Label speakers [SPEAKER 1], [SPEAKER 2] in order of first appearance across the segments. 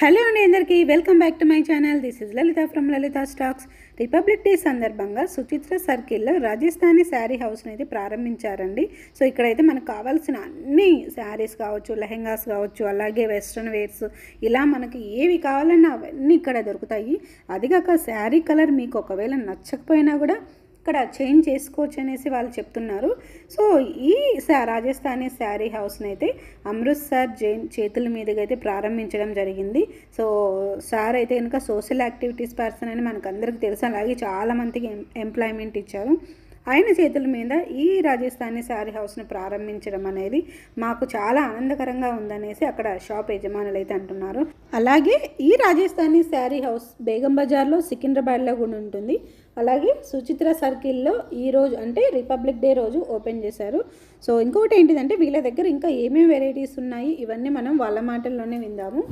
[SPEAKER 1] Hello అండి అందరికీ welcome back to my channel. This is Lalitha from Lalitha stocks. Republic day సందర్భంగా సుచిత్ర సర్కిల్లో రాజస్థానీ శారీ హౌస్ని అయితే ప్రారంభించారండి. సో ఇక్కడైతే మనకు కావాల్సిన అన్ని శారీస్ కావచ్చు, లెహెంగాస్ కావచ్చు, అలాగే వెస్ట్రన్ వేర్స్, ఇలా మనకి ఏవి కావాలన్నా అవన్నీ ఇక్కడ దొరుకుతాయి. అదిగాక శారీ కలర్ మీకు ఒకవేళ నచ్చకపోయినా కూడా ఇక్కడ చేంజ్ చేసుకోవచ్చు అనేసి వాళ్ళు చెప్తున్నారు. సో ఈ రాజస్థానీ శారీ హౌస్ని అయితే అమృత్సర్ జైన్ చేతుల మీదుగా అయితే ప్రారంభించడం జరిగింది. సో సార్ అయితే కనుక సోషల్ యాక్టివిటీస్ పర్సన్ అని మనకు అందరికీ తెలుసు. అలాగే చాలామందికి ఎంప్లాయ్మెంట్ ఇచ్చారు. ఆయన చేతుల మీద ఈ రాజస్థానీ శారీ హౌస్ను ప్రారంభించడం అనేది మాకు చాలా ఆనందకరంగా ఉందనేసి అక్కడ షాప్ యజమానులు అయితే అంటున్నారు. అలాగే ఈ రాజస్థానీ శారీ హౌస్ బేగం బజార్లో, సికింద్రాబాద్లో కూడా ఉంటుంది. అలాగే సుచిత్ర సర్కిల్లో ఈరోజు అంటే రిపబ్లిక్ డే రోజు ఓపెన్ చేశారు. సో ఇంకొకటి ఏంటిదంటే వీళ్ళ దగ్గర ఇంకా ఏమేమి వెరైటీస్ ఉన్నాయి ఇవన్నీ మనం వాళ్ళ మాటల్లోనే విందాము.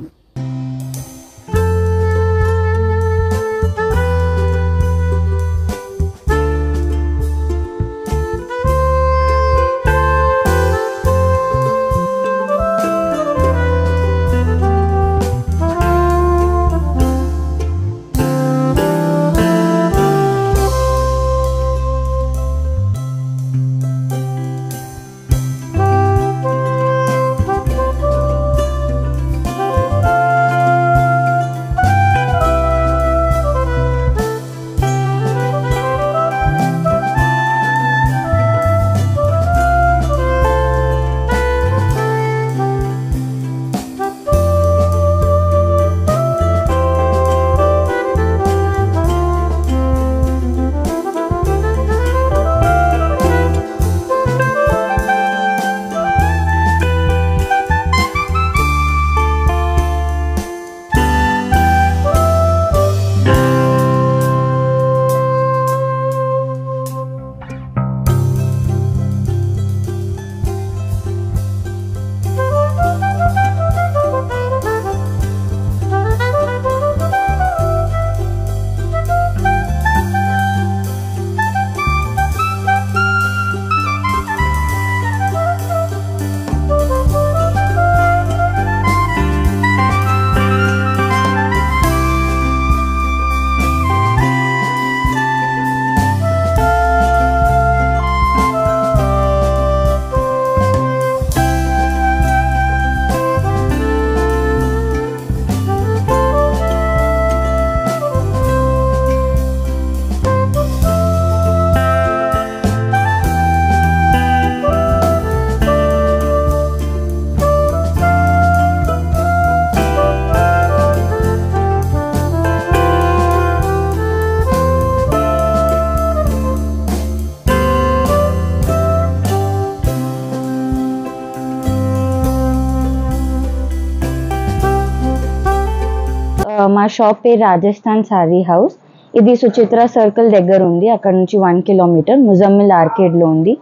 [SPEAKER 2] మా షాప్ పేరు రాజస్థాన్ శారీ హౌస్. ఇది సుచిత్ర సర్కిల్ దగ్గర ఉంది. అక్కడ నుంచి 1 కిలోమీటర్ ముజమ్మిల్ ఆర్కేడ్లో ఉంది.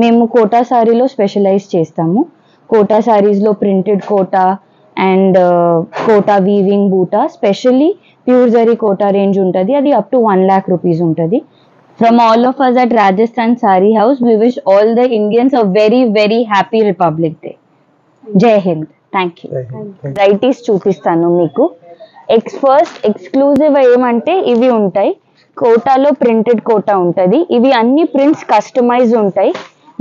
[SPEAKER 2] మేము కోటా శారీలో స్పెషలైజ్ చేస్తాము. కోటా శారీస్లో printed Kota and Kota weaving buta, specially pure zari Kota range ఉంటుంది. అది అప్ టు 1 lakh rupees ఉంటుంది. From all of us at Rajasthan Saree House, we wish all the Indians a very, very happy Republic Day. Jai Hind. Thank you. Varieties చూపిస్తాను మీకు. First exclusive ఏమంటే ఇవి ఉంటాయి. కోటాలో printed quota ఉంటుంది. ఇవి అన్ని ప్రింట్స్ కస్టమైజ్ ఉంటాయి.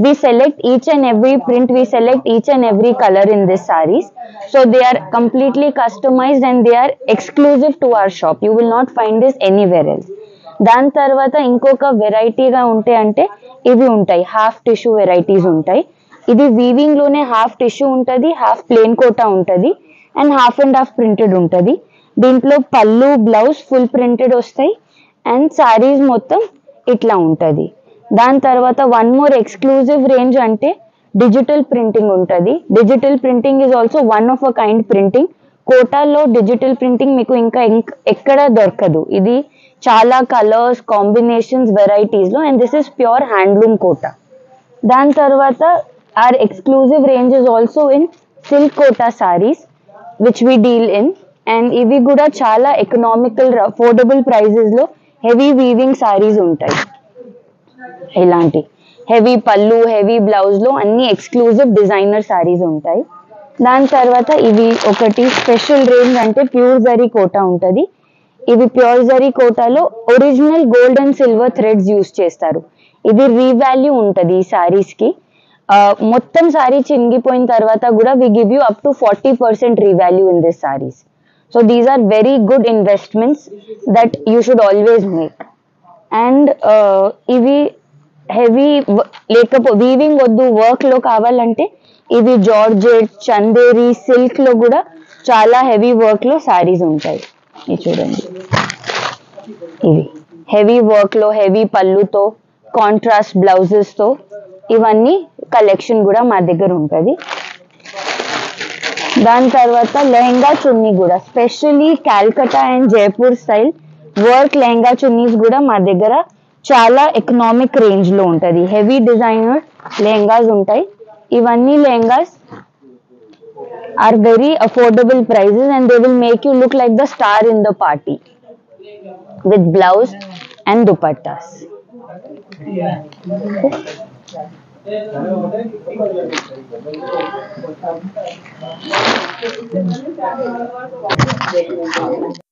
[SPEAKER 2] We select each and every print, we select each and every color in this sarees. So they are completely customized and they are exclusive to our shop. You will not find this anywhere else. దాని తర్వాత ఇంకొక వెరైటీగా ఉంటే అంటే ఇవి ఉంటాయి. Half tissue varieties ఉంటాయి. ఇది వీవింగ్ లోనే హాఫ్ టిష్యూ ఉంటుంది, హాఫ్ ప్లెయిన్ కోటా ఉంటుంది and half and half printed ఉంటుంది. దీంట్లో పళ్ళు, బ్లౌజ్ ఫుల్ ప్రింటెడ్ వస్తాయి అండ్ సారీస్ మొత్తం ఇట్లా ఉంటుంది. దాని తర్వాత వన్ మోర్ ఎక్స్క్లూజివ్ రేంజ్ అంటే డిజిటల్ ప్రింటింగ్ ఉంటుంది. Digital printing is also one of a kind printing. కోటాలో డిజిటల్ ప్రింటింగ్ మీకు ఇంకా ఎక్కడ దొరకదు. ఇది చాలా కలర్స్, కాంబినేషన్స్, వెరైటీస్లో and this is pure handloom Kota. దాని తర్వాత our exclusive range is also in silk Kota saris which we deal in. And ఇవి కూడా చాలా ఎకనామికల్, అఫోర్డబుల్ ప్రైజెస్లో హెవీ వీవింగ్ సారీస్ ఉంటాయి. ఇలాంటి హెవీ పళ్ళు, హెవీ బ్లౌజ్లో అన్ని ఎక్స్క్లూజివ్ డిజైనర్ సారీస్ ఉంటాయి. దాని తర్వాత ఇవి ఒకటి స్పెషల్ రేంజ్ అంటే ప్యూర్ జరీ కోటా ఉంటుంది. ఇది ప్యూర్ జరీ కోటాలో original gold and silver threads use చేస్తారు. ఇది రీవాల్యూ ఉంటుంది ఈ సారీస్ కి. మొత్తం సారీ చినిగిపోయిన తర్వాత కూడా we give you up to 40% revalue in this saris. So these are very good investments that you should always make. And ఇవి హెవీ వీవింగ్ వద్దు, వర్క్ లో కావాలంటే ఇది జార్జెట్, చందేరి, సిల్క్ లో కూడా చాలా హెవీ వర్క్ లో సారీస్ ఉంటాయి. ఇది చూడండి, ఇవి హెవీ వర్క్ లో హెవీ పళ్ళుతో కాంట్రాస్ట్ బ్లౌజెస్ తో ఇవన్నీ కలెక్షన్ కూడా మా దగ్గర ఉంటుంది. దాని తర్వాత లెహంగా చున్నీ కూడా specially Calcutta and Jaipur style work lehenga chunnis కూడా మా దగ్గర చాలా ఎకనామిక్ రేంజ్ లో ఉంటుంది. హెవీ డిజైనర్ లెహంగాస్ ఉంటాయి. ఇవన్నీ lehengas are very affordable prices and they will make you look like the star in the party with blouse and dupattas. Okay.